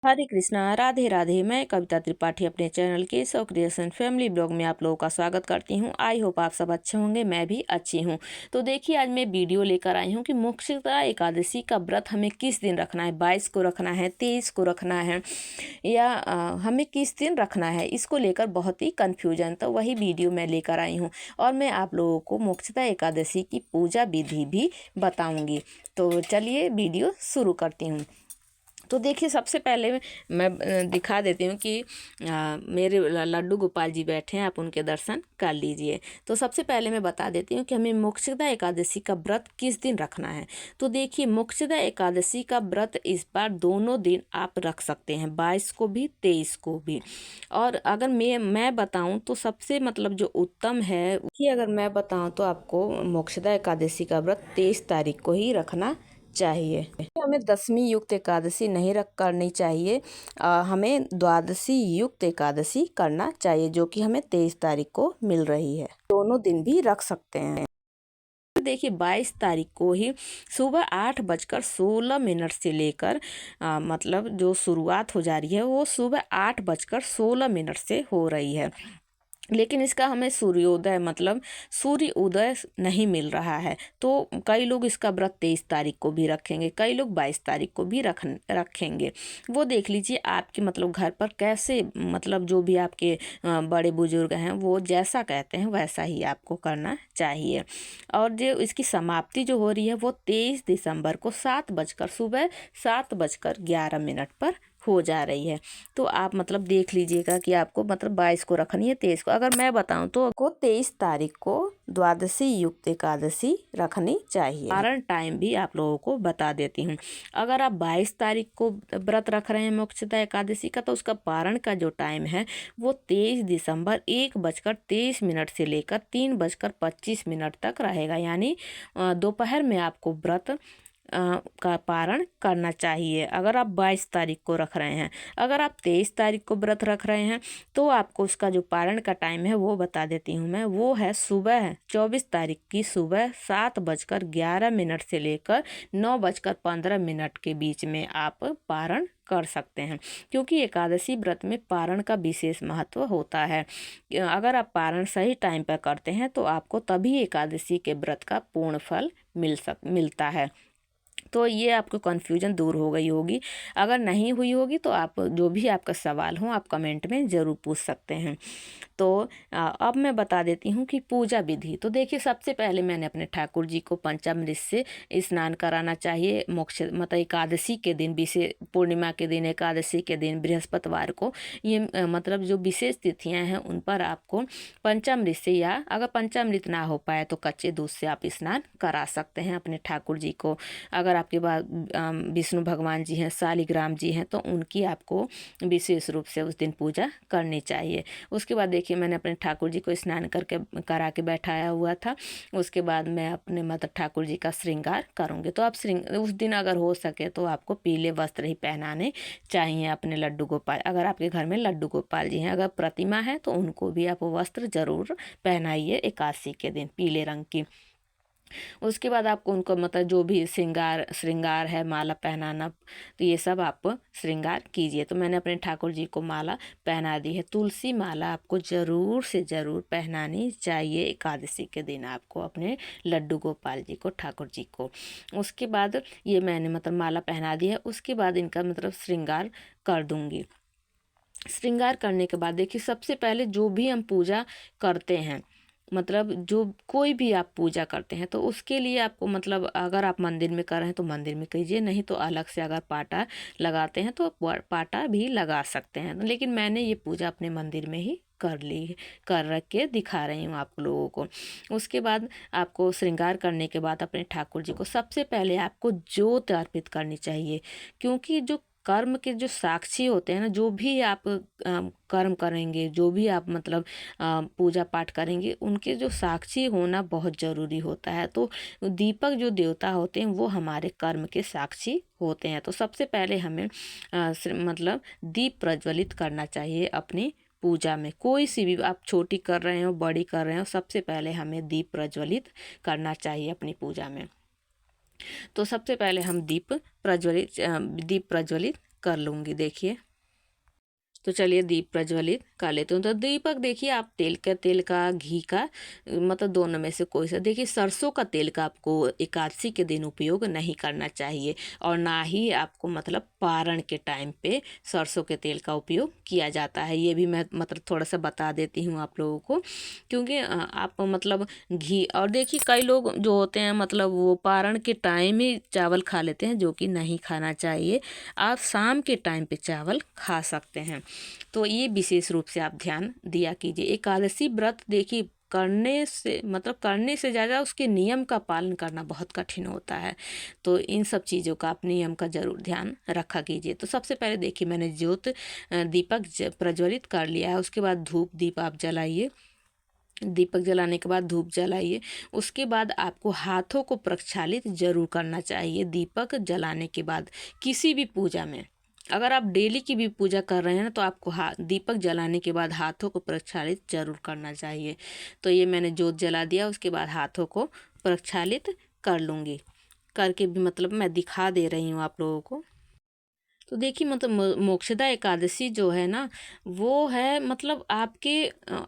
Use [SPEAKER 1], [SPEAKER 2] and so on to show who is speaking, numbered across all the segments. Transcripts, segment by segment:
[SPEAKER 1] हरे कृष्णा, राधे राधे। मैं कविता त्रिपाठी अपने चैनल के सौ क्रिएशन फैमिली ब्लॉग में आप लोगों का स्वागत करती हूं। आई होप आप सब अच्छे होंगे, मैं भी अच्छी हूं। तो देखिए, आज मैं वीडियो लेकर आई हूं कि मुख्यतः एकादशी का व्रत हमें किस दिन रखना है। 22 को रखना है, 23 को रखना है, या हमें किस दिन रखना है, इसको लेकर बहुत ही कन्फ्यूजन। तो वही वीडियो मैं लेकर आई हूँ और मैं आप लोगों को मुख्यतः एकादशी की पूजा विधि भी बताऊँगी। तो चलिए वीडियो शुरू करती हूँ। तो देखिए, सबसे पहले मैं दिखा देती हूँ कि मेरे लड्डू गोपाल जी बैठे हैं, आप उनके दर्शन कर लीजिए। तो सबसे पहले मैं बता देती हूँ कि हमें मोक्षदा एकादशी का व्रत किस दिन रखना है। तो देखिए, मोक्षदा एकादशी का व्रत इस बार दोनों दिन आप रख सकते हैं, 22 को भी 23 को भी। और अगर मैं बताऊँ तो सबसे मतलब जो उत्तम है कि अगर मैं बताऊँ तो आपको मोक्षदा एकादशी का व्रत 23 तारीख को ही रखना चाहिए। हमें दशमी युक्त एकादशी नहीं रख करनी चाहिए, हमें द्वादशी युक्त एकादशी करना चाहिए, जो कि हमें 23 तारीख को मिल रही है। दोनों दिन भी रख सकते हैं। देखिए, 22 तारीख को ही सुबह 8:16 से लेकर मतलब जो शुरुआत हो जा रही है वो सुबह 8:16 से हो रही है। लेकिन इसका हमें सूर्योदय मतलब सूर्य उदय नहीं मिल रहा है। तो कई लोग इसका व्रत 23 तारीख को भी रखेंगे, कई लोग 22 तारीख को भी रखेंगे। वो देख लीजिए आपके मतलब घर पर कैसे, मतलब जो भी आपके बड़े बुजुर्ग हैं वो जैसा कहते हैं वैसा ही आपको करना चाहिए। और जो इसकी समाप्ति जो हो रही है वो 23 दिसंबर को सुबह 7:11 पर हो जा रही है। तो आप मतलब देख लीजिएगा कि आपको मतलब 22 को रखनी है, 23 को। अगर मैं बताऊं तो आपको 23 तारीख को द्वादशी युक्त एकादशी रखनी चाहिए। कारण टाइम भी आप लोगों को बता देती हूँ। अगर आप 22 तारीख को व्रत रख रहे हैं मोक्षदा एकादशी का, तो उसका पारण का जो टाइम है वो 23 दिसंबर 1:23 से लेकर 3:25 तक रहेगा। यानी दोपहर में आपको व्रत का पारण करना चाहिए अगर आप 22 तारीख को रख रहे हैं। अगर आप 23 तारीख को व्रत रख रहे हैं तो आपको उसका जो पारण का टाइम है वो बता देती हूँ मैं। वो है सुबह 24 तारीख की सुबह 7:11 से लेकर 9:15 के बीच में आप पारण कर सकते हैं, क्योंकि एकादशी व्रत में पारण का विशेष महत्व होता है। अगर आप पारण सही टाइम पर करते हैं तो आपको तभी एकादशी के व्रत का पूर्ण फल मिलता है। तो ये आपको कन्फ्यूजन दूर हो गई होगी। अगर नहीं हुई होगी तो आप जो भी आपका सवाल हो आप कमेंट में ज़रूर पूछ सकते हैं। तो अब मैं बता देती हूँ कि पूजा विधि। तो देखिए, सबसे पहले मैंने अपने ठाकुर जी को पंचामृत से स्नान कराना चाहिए। मोक्ष मतलब एकादशी के दिन, विशेष पूर्णिमा के दिन, एकादशी के दिन, बृहस्पतिवार को, ये मतलब जो विशेष तिथियां हैं उन पर आपको पंचामृत से, या अगर पंचामृत ना हो पाए तो कच्चे दूध से आप स्नान करा सकते हैं अपने ठाकुर जी को। अगर आपके पास विष्णु भगवान जी हैं, शालिग्राम जी हैं, तो उनकी आपको विशेष रूप से उस दिन पूजा करनी चाहिए। उसके बाद देखिए, मैंने अपने ठाकुर जी को स्नान करा के बैठाया हुआ था। उसके बाद मैं अपने मतलब ठाकुर जी का श्रृंगार करूँगी। तो आप उस दिन अगर हो सके तो आपको पीले वस्त्र ही पहनाने चाहिए अपने लड्डू गोपाल। अगर आपके घर में लड्डू गोपाल जी हैं, अगर प्रतिमा है तो उनको भी आप वस्त्र जरूर पहनाइए एकादशी के दिन, पीले रंग की। उसके बाद आपको उनको मतलब जो भी श्रृंगार है, माला पहनाना, तो ये सब आप श्रृंगार कीजिए। तो मैंने अपने ठाकुर जी को माला पहना दी है। तुलसी माला आपको ज़रूर से ज़रूर पहनानी चाहिए एकादशी के दिन, आपको अपने लड्डू गोपाल जी को, ठाकुर जी को। उसके बाद ये मैंने मतलब माला पहना दी है। उसके बाद इनका मतलब श्रृंगार कर दूँगी। श्रृंगार करने के बाद देखिए, सबसे पहले जो भी हम पूजा करते हैं, मतलब जो कोई भी आप पूजा करते हैं, तो उसके लिए आपको मतलब अगर आप मंदिर में कर रहे हैं तो मंदिर में कीजिए, नहीं तो अलग से अगर पाटा लगाते हैं तो पाटा भी लगा सकते हैं। लेकिन मैंने ये पूजा अपने मंदिर में ही कर रख के दिखा रही हूँ आप लोगों को। उसके बाद आपको श्रृंगार करने के बाद अपने ठाकुर जी को सबसे पहले आपको ज्योत अर्पित करनी चाहिए, क्योंकि जो कर्म के जो साक्षी होते हैं ना, जो भी आप कर्म करेंगे, जो भी आप मतलब पूजा पाठ करेंगे, उनके जो साक्षी होना बहुत ज़रूरी होता है। तो दीपक जो देवता होते हैं वो हमारे कर्म के साक्षी होते हैं। तो सबसे पहले हमें मतलब दीप प्रज्वलित करना चाहिए अपनी पूजा में। कोई सी भी आप छोटी कर रहे हो, बड़ी कर रहे हो, सबसे पहले हमें दीप प्रज्वलित करना चाहिए अपनी पूजा में। तो सबसे पहले हम दीप प्रज्वलित कर लूँगी। देखिए, तो चलिए दीप प्रज्वलित कर लेती हूँ। तो दीपक देखिए, आप तेल का, घी का, मतलब दोनों में से कोई सा। देखिए, सरसों का तेल का आपको एकादशी के दिन उपयोग नहीं करना चाहिए, और ना ही आपको मतलब पारण के टाइम पे सरसों के तेल का उपयोग किया जाता है। ये भी मैं मतलब थोड़ा सा बता देती हूँ आप लोगों को, क्योंकि आप मतलब घी, और देखिए कई लोग जो होते हैं मतलब वो पारण के टाइम ही चावल खा लेते हैं, जो कि नहीं खाना चाहिए। आप शाम के टाइम पे चावल खा सकते हैं। तो ये विशेष रूप से आप ध्यान दिया कीजिए। एकादशी व्रत देखिए, करने से ज़्यादा उसके नियम का पालन करना बहुत कठिन होता है। तो इन सब चीज़ों का आप नियम का ज़रूर ध्यान रखा कीजिए। तो सबसे पहले देखिए, मैंने दीपक प्रज्वलित कर लिया है। उसके बाद धूप दीप आप जलाइए। दीपक जलाने के बाद धूप जलाइए। उसके बाद आपको हाथों को प्रक्षालित जरूर करना चाहिए दीपक जलाने के बाद। किसी भी पूजा में, अगर आप डेली की भी पूजा कर रहे हैं ना, तो आपको दीपक जलाने के बाद हाथों को प्रक्षालित जरूर करना चाहिए। तो ये मैंने जोत जला दिया, उसके बाद हाथों को प्रक्षालित कर लूँगी। करके भी मतलब मैं दिखा दे रही हूँ आप लोगों को। तो देखिए, मतलब मोक्षदा एकादशी जो है ना, वो है मतलब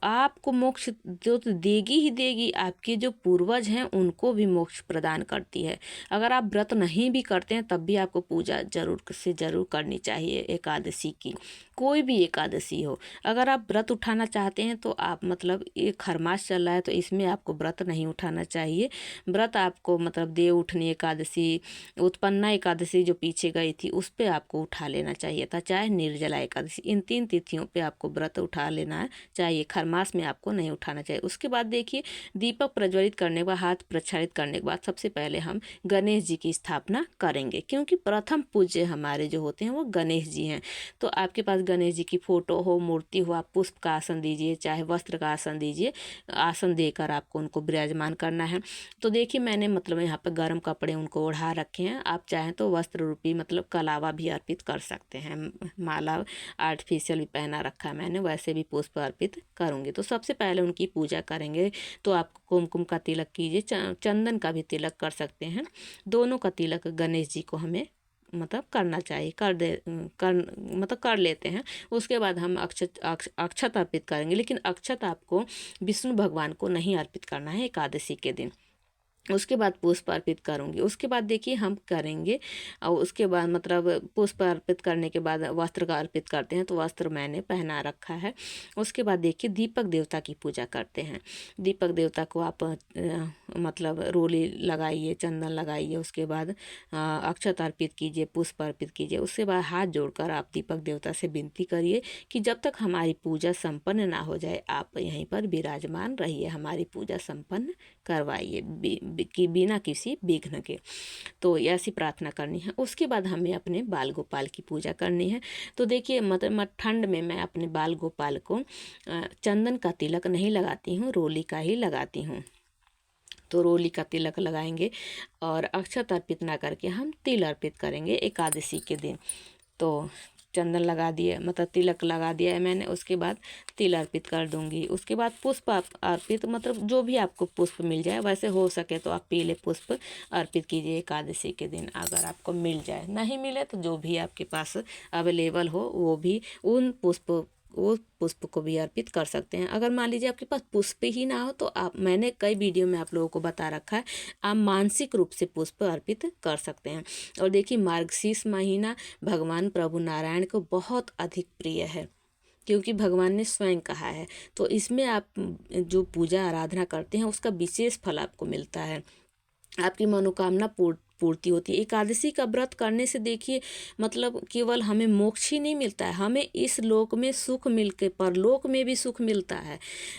[SPEAKER 1] आपको मोक्ष जो तो देगी ही देगी। आपके जो पूर्वज हैं उनको भी मोक्ष प्रदान करती है। अगर आप व्रत नहीं भी करते हैं तब भी आपको पूजा जरूर से जरूर करनी चाहिए एकादशी की। कोई भी एकादशी हो, अगर आप व्रत उठाना चाहते हैं तो आप मतलब ये खरमास चल रहा है तो इसमें आपको व्रत नहीं उठाना चाहिए। व्रत आपको मतलब देव उठनी एकादशी, उत्पन्ना एकादशी जो पीछे गई थी, उस पे आपको उठा लेना चाहिए था, चाहे निर्जला एकादशी, इन 3 तिथियों पे आपको व्रत उठा लेना चाहिए। खरमास में आपको नहीं उठाना चाहिए। उसके बाद देखिए, दीपक प्रज्वलित करने के बाद, हाथ प्रक्षालित करने के बाद सबसे पहले हम गणेश जी की स्थापना करेंगे, क्योंकि प्रथम पूज्य हमारे जो होते हैं वो गणेश जी हैं। तो आपके पास गणेश जी की फोटो हो, मूर्ति हो, आप पुष्प का आसन दीजिए, चाहे वस्त्र का आसन दीजिए। आसन देकर आपको उनको विराजमान करना है। तो देखिए, मैंने मतलब यहाँ पे गर्म कपड़े उनको ओढ़ा रखे हैं। आप चाहें तो वस्त्र रूपी मतलब कलावा भी अर्पित कर सकते हैं। माला आर्टिफिशियल भी पहना रखा है मैंने, वैसे भी पुष्प अर्पित करूँगी। तो सबसे पहले उनकी पूजा करेंगे। तो आप कुमकुम का तिलक कीजिए, चंदन का भी तिलक कर सकते हैं। दोनों का तिलक गणेश जी को हमें मतलब करना चाहिए, कर लेते हैं। उसके बाद हम अक्षत अर्पित करेंगे, लेकिन अक्षत आपको विष्णु भगवान को नहीं अर्पित करना है एकादशी के दिन। उसके बाद पुष्प अर्पित करूँगी। उसके बाद देखिए हम करेंगे, और उसके बाद मतलब पुष्प अर्पित करने के बाद वस्त्र का अर्पित करते हैं। तो वस्त्र मैंने पहना रखा है। उसके बाद देखिए, दीपक देवता की पूजा करते हैं। दीपक देवता को आप मतलब रोली लगाइए, चंदन लगाइए। उसके बाद अक्षत अर्पित कीजिए, पुष्प अर्पित कीजिए। उसके बाद हाथ जोड़कर आप दीपक देवता से विनती करिए कि जब तक हमारी पूजा संपन्न ना हो जाए, आप यहीं पर विराजमान रहिए, हमारी पूजा संपन्न करवाइए कि बिना किसी विघ्न के। तो ऐसी प्रार्थना करनी है। उसके बाद हमें अपने बाल गोपाल की पूजा करनी है। तो देखिए, मतलब ठंड में मैं अपने बाल गोपाल को चंदन का तिलक नहीं लगाती हूँ, रोली का ही लगाती हूँ। तो रोली का तिलक लगाएंगे, और अक्षत अर्पित ना करके हम तिल अर्पित करेंगे एकादशी के दिन। तो चंदन लगा दिए, मतलब तिलक लगा दिया है मैंने। उसके बाद तिल अर्पित कर दूंगी। उसके बाद पुष्प अर्पित, मतलब जो भी आपको पुष्प मिल जाए, वैसे हो सके तो आप पीले पुष्प अर्पित कीजिए एकादशी के दिन, अगर आपको मिल जाए। नहीं मिले तो जो भी आपके पास अवेलेबल हो वो पुष्प को भी अर्पित कर सकते हैं। अगर मान लीजिए आपके पास पुष्प ही ना हो, तो आप, मैंने कई वीडियो में आप लोगों को बता रखा है, आप मानसिक रूप से पुष्प अर्पित कर सकते हैं। और देखिए, मार्गशीर्ष महीना भगवान प्रभु नारायण को बहुत अधिक प्रिय है, क्योंकि भगवान ने स्वयं कहा है। तो इसमें आप जो पूजा आराधना करते हैं उसका विशेष फल आपको मिलता है, आपकी मनोकामना पूर्ति होती है। एकादशी का व्रत करने से देखिए, मतलब केवल हमें मोक्ष ही नहीं मिलता है, हमें इस लोक में सुख मिल के परलोक में भी सुख मिलता है।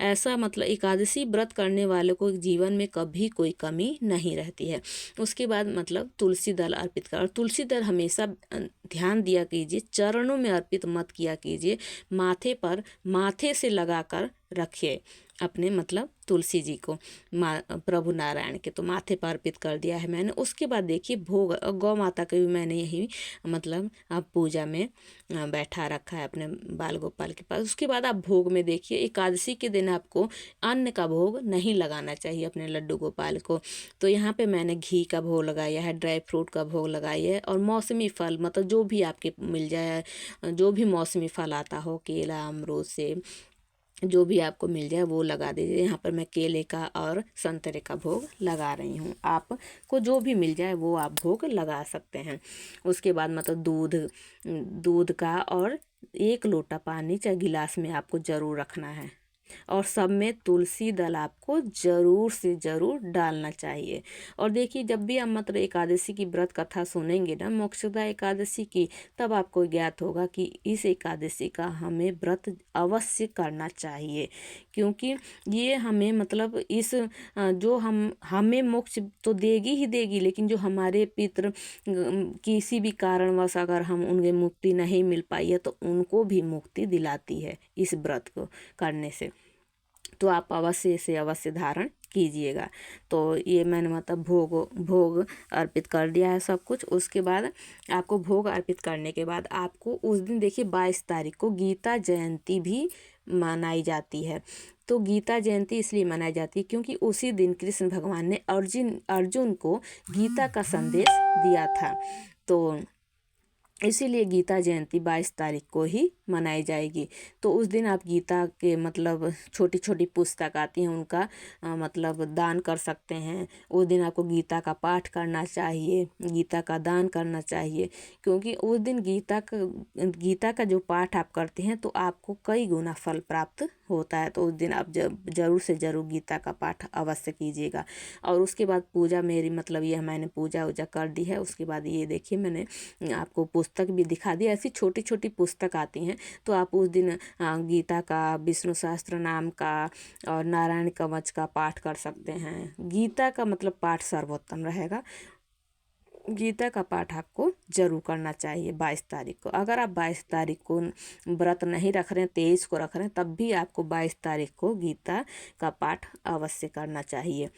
[SPEAKER 1] ऐसा मतलब एकादशी व्रत करने वाले को जीवन में कभी कोई कमी नहीं रहती है। उसके बाद मतलब तुलसी दल अर्पित कर, और तुलसी दल हमेशा ध्यान दिया कीजिए, चरणों में अर्पित मत किया कीजिए, माथे से लगा कर रखिए। अपने मतलब तुलसी जी को, प्रभु नारायण के, तो माथे पर अर्पित कर दिया है मैंने। उसके बाद देखिए भोग गौ माता के भी मैंने यही मतलब अब पूजा में बैठा रखा है अपने बाल गोपाल के पास। उसके बाद आप भोग में देखिए एकादशी के दिन आपको अन्न का भोग नहीं लगाना चाहिए अपने लड्डू गोपाल को। तो यहाँ पे मैंने घी का भोग लगाया है, ड्राई फ्रूट का भोग लगाया है, और मौसमी फल मतलब जो भी आपके मिल जाए, जो भी मौसमी फल आता हो, केला, अमरूद, सेब, जो भी आपको मिल जाए वो लगा दीजिए। यहाँ पर मैं केले का और संतरे का भोग लगा रही हूँ। आपको जो भी मिल जाए वो आप भोग लगा सकते हैं। उसके बाद मतलब दूध का और 1 लोटा पानी चाहे गिलास में आपको ज़रूर रखना है, और सब में तुलसी दल आपको ज़रूर से ज़रूर डालना चाहिए। और देखिए जब भी आप मतलब एकादशी की व्रत कथा सुनेंगे ना, मोक्षदा एकादशी की, तब आपको ज्ञात होगा कि इस एकादशी का हमें व्रत अवश्य करना चाहिए, क्योंकि ये हमें मतलब इस जो हमें मोक्ष तो देगी ही देगी, लेकिन जो हमारे पितृ किसी भी कारणवश अगर हम उनके मुक्ति नहीं मिल पाई है तो उनको भी मुक्ति दिलाती है इस व्रत को करने से। तो आप अवश्य इसे अवश्य धारण कीजिएगा। तो ये मैंने मतलब भोग अर्पित कर दिया है सब कुछ। उसके बाद आपको भोग अर्पित करने के बाद आपको उस दिन देखिए 22 तारीख को गीता जयंती भी मनाई जाती है। तो गीता जयंती इसलिए मनाई जाती है क्योंकि उसी दिन कृष्ण भगवान ने अर्जुन को गीता का संदेश दिया था। तो इसीलिए गीता जयंती 22 तारीख को ही मनाई जाएगी। तो उस दिन आप गीता के मतलब छोटी छोटी पुस्तक आती हैं उनका मतलब दान कर सकते हैं। उस दिन आपको गीता का पाठ करना चाहिए, गीता का दान करना चाहिए, क्योंकि उस दिन गीता का जो पाठ आप करते हैं तो आपको कई गुना फल प्राप्त होता है। तो उस दिन आप ज़रूर से ज़रूर गीता का पाठ अवश्य कीजिएगा। और उसके बाद पूजा मेरी मतलब ये मैंने पूजा वूजा कर दी है। उसके बाद ये देखिए मैंने आपको पुस्तक भी दिखा दी। ऐसी छोटी छोटी पुस्तक आती हैं, तो आप उस दिन गीता का, विष्णु सहस्त्र नाम का और नारायण कवच का पाठ कर सकते हैं। गीता का मतलब पाठ सर्वोत्तम रहेगा। गीता का पाठ आपको जरूर करना चाहिए 22 तारीख को। अगर आप 22 तारीख को व्रत नहीं रख रहे हैं, 23 को रख रहे हैं, तब भी आपको 22 तारीख को गीता का पाठ अवश्य करना चाहिए।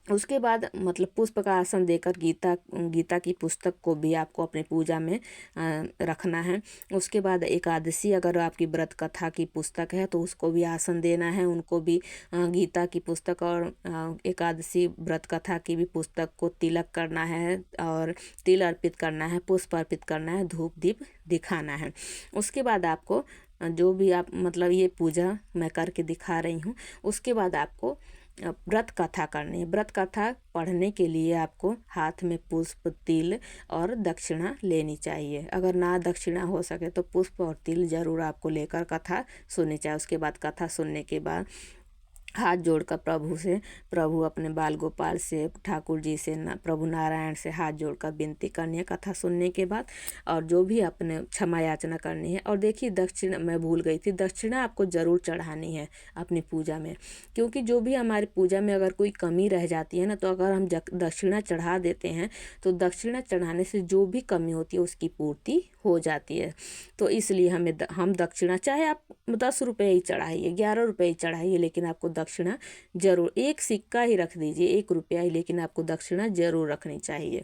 [SPEAKER 1] उसके बाद मतलब पुष्प का आसन देकर गीता की पुस्तक को भी आपको अपने पूजा में रखना है। उसके बाद एकादशी अगर आपकी व्रत कथा की पुस्तक है तो उसको भी आसन देना है, उनको भी गीता की पुस्तक और एकादशी व्रत कथा की भी पुस्तक को तिलक करना है, और तिल अर्पित करना है, पुष्प अर्पित करना है, धूप दीप दिखाना है। उसके बाद आपको जो भी आप मतलब ये पूजा मैं करके दिखा रही हूँ, उसके बाद आपको व्रत कथा करनी है। व्रत कथा पढ़ने के लिए आपको हाथ में पुष्प, तिल और दक्षिणा लेनी चाहिए। अगर ना दक्षिणा हो सके तो पुष्प और तिल जरूर आपको लेकर कथा सुननी चाहिए। उसके बाद कथा सुनने के बाद हाथ जोड़कर प्रभु अपने बाल गोपाल से, ठाकुर जी से, प्रभु नारायण से हाथ जोड़कर विनती करनी है कथा सुनने के बाद, और जो भी अपने क्षमा याचना करनी है। और देखिए दक्षिणा मैं भूल गई थी, दक्षिणा आपको ज़रूर चढ़ानी है अपनी पूजा में, क्योंकि जो भी हमारी पूजा में अगर कोई कमी रह जाती है ना, तो अगर हम दक्षिणा चढ़ा देते हैं तो दक्षिणा चढ़ाने से जो भी कमी होती है उसकी पूर्ति हो जाती है। तो इसलिए हम दक्षिणा, चाहे आप 10 रुपये ही चढ़ाइए, 11 रुपये ही चढ़ाइए, लेकिन आपको दक्षिणा जरूर, एक सिक्का ही रख दीजिए, 1 रुपया ही, लेकिन आपको दक्षिणा जरूर रखनी चाहिए।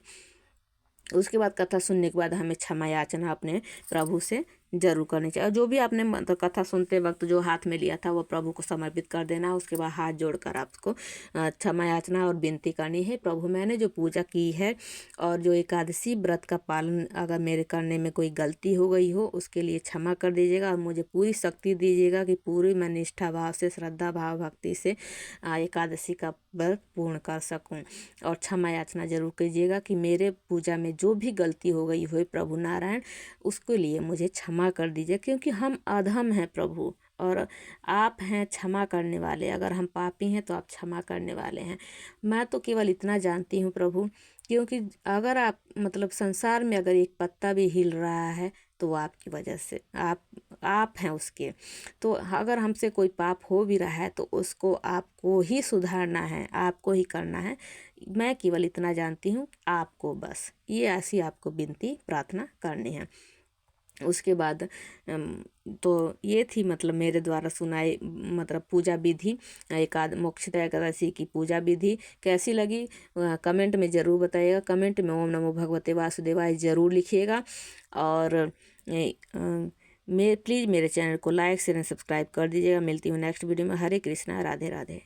[SPEAKER 1] उसके बाद कथा सुनने के बाद हमें क्षमा याचना अपने प्रभु से जरूर करनी चाहिए। और जो भी आपने मतलब कथा सुनते वक्त जो हाथ में लिया था वो प्रभु को समर्पित कर देना। उसके बाद हाथ जोड़कर आपको क्षमा याचना और विनती करनी है, प्रभु मैंने जो पूजा की है और जो एकादशी व्रत का पालन अगर मेरे करने में कोई गलती हो गई हो उसके लिए क्षमा कर दीजिएगा, और मुझे पूरी शक्ति दीजिएगा कि पूरी मैं निष्ठा भाव से, श्रद्धा भाव भक्ति से एकादशी का व्रत पूर्ण कर सकूं। और क्षमा याचना जरूर कीजिएगा कि मेरे पूजा में जो भी गलती हो गई हो प्रभु नारायण, उसके लिए मुझे क्षमा कर दीजिए, क्योंकि हम अधम हैं प्रभु, और आप हैं क्षमा करने वाले। अगर हम पापी हैं तो आप क्षमा करने वाले हैं। मैं तो केवल इतना जानती हूँ प्रभु, क्योंकि अगर आप मतलब संसार में अगर एक पत्ता भी हिल रहा है तो वो आपकी वजह से, आप हैं उसके। तो अगर हमसे कोई पाप हो भी रहा है तो उसको आपको ही सुधारना है, आपको ही करना है। मैं केवल इतना जानती हूँ, आपको बस ये ऐसी आपको विनती प्रार्थना करनी है। उसके बाद तो ये थी मतलब मेरे द्वारा सुनाई मतलब पूजा विधि, मोक्षदा एकादशी की पूजा विधि कैसी लगी कमेंट में ज़रूर बताइएगा। कमेंट में ओम नमो भगवते वासुदेवाय ज़रूर लिखिएगा। और प्लीज़ मेरे चैनल को लाइक शेयर एंड सब्सक्राइब कर दीजिएगा। मिलती हूँ नेक्स्ट वीडियो में। हरे कृष्णा, राधे राधे।